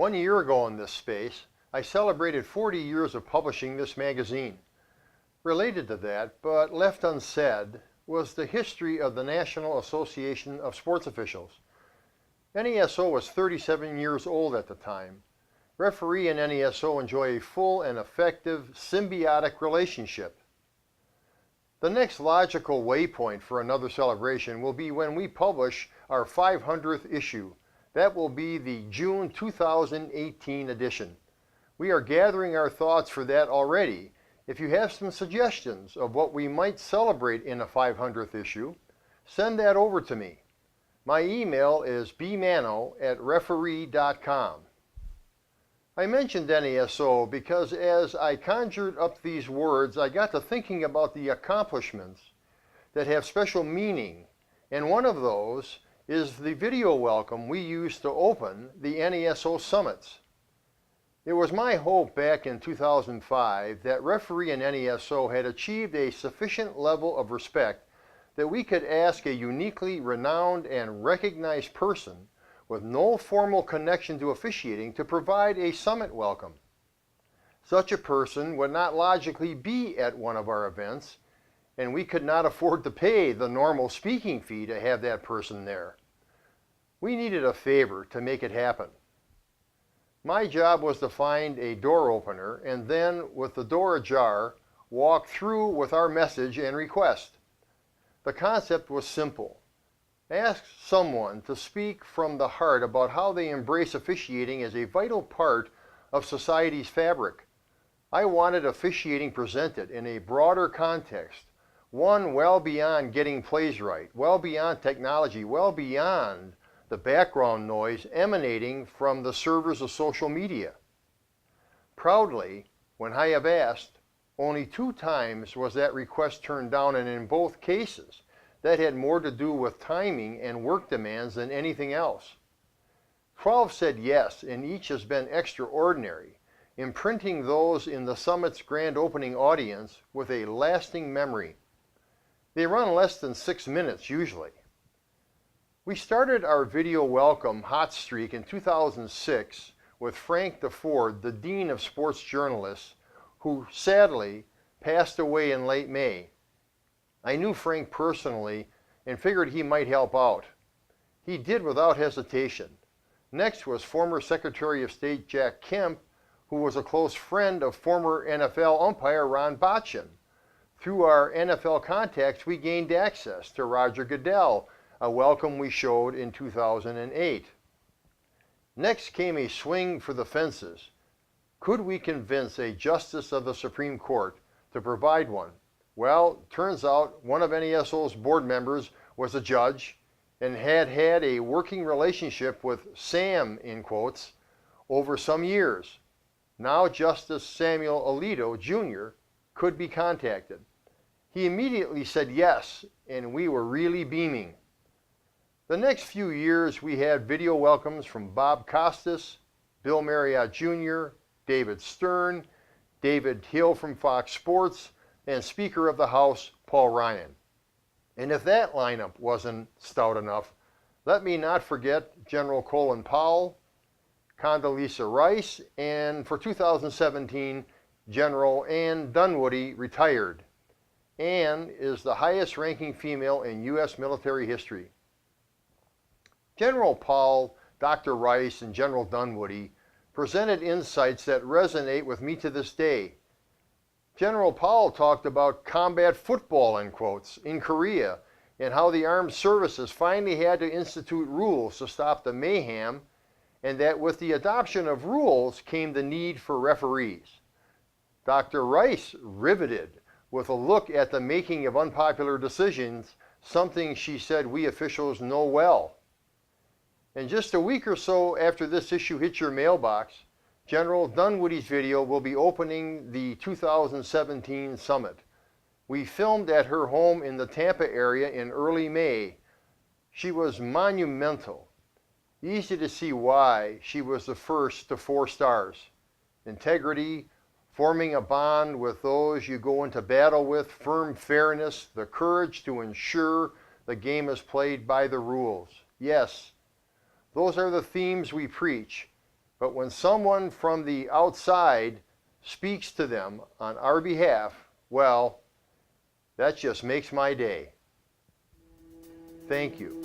1 year ago in this space, I celebrated 40 years of publishing this magazine. Related to that, but left unsaid, was the history of the National Association of Sports Officials. NASO was 37 years old at the time. Referee and NASO enjoy a full and effective symbiotic relationship. The next logical waypoint for another celebration will be when we publish our 500th issue. That will be the June 2018 edition. We are gathering our thoughts for that already. If you have some suggestions of what we might celebrate in a 500th issue, send that over to me. My email is bmano@referee.com. I mentioned NASO because as I conjured up these words, I got to thinking about the accomplishments that have special meaning, and one of those is the video welcome we used to open the NASO summits. It was my hope back in 2005 that referee and NASO had achieved a sufficient level of respect that we could ask a uniquely renowned and recognized person with no formal connection to officiating to provide a summit welcome. Such a person would not logically be at one of our events, and we could not afford to pay the normal speaking fee to have that person there. We needed a favor to make it happen. My job was to find a door opener and then, with the door ajar, walk through with our message and request. The concept was simple. Ask someone to speak from the heart about how they embrace officiating as a vital part of society's fabric. I wanted officiating presented in a broader context, one well beyond getting plays right, well beyond technology, well beyond the background noise emanating from the servers of social media. Proudly, when I have asked, only 2 times was that request turned down, and in both cases, that had more to do with timing and work demands than anything else. 12 said yes, and each has been extraordinary, imprinting those in the summit's grand opening audience with a lasting memory. They run less than 6 minutes usually. We started our video welcome hot streak in 2006 with Frank DeFord, the Dean of Sports Journalists, who sadly passed away in late May. I knew Frank personally and figured he might help out. He did without hesitation. Next was former Secretary of State Jack Kemp, who was a close friend of former NFL umpire Ron Botchin. Through our NFL contacts, we gained access to Roger Goodell, a welcome we showed in 2008. Next came a swing for the fences. Could we convince a justice of the Supreme Court to provide one? Well, turns out one of NASO's board members was a judge and had had a working relationship with Sam, in quotes, over some years. Now Justice Samuel Alito, Jr. could be contacted. He immediately said yes, and we were really beaming. The next few years we had video welcomes from Bob Costas, Bill Marriott Jr., David Stern, David Hill from Fox Sports, and Speaker of the House, Paul Ryan. And if that lineup wasn't stout enough, let me not forget General Colin Powell, Condoleezza Rice, and for 2017, General Ann Dunwoody, retired. Ann is the highest ranking female in U.S. military history. General Powell, Dr. Rice, and General Dunwoody presented insights that resonate with me to this day. General Powell talked about combat football, in quotes, in Korea, and how the armed services finally had to institute rules to stop the mayhem, and that with the adoption of rules came the need for referees. Dr. Rice riveted with a look at the making of unpopular decisions, something she said we officials know well. And just a week or so after this issue hits your mailbox, General Dunwoody's video will be opening the 2017 summit. We filmed at her home in the Tampa area in early May. She was monumental. Easy to see why she was the first to 4 stars. Integrity, forming a bond with those you go into battle with, firm fairness, the courage to ensure the game is played by the rules. Yes, those are the themes we preach. But when someone from the outside speaks to them on our behalf, well, that just makes my day. Thank you.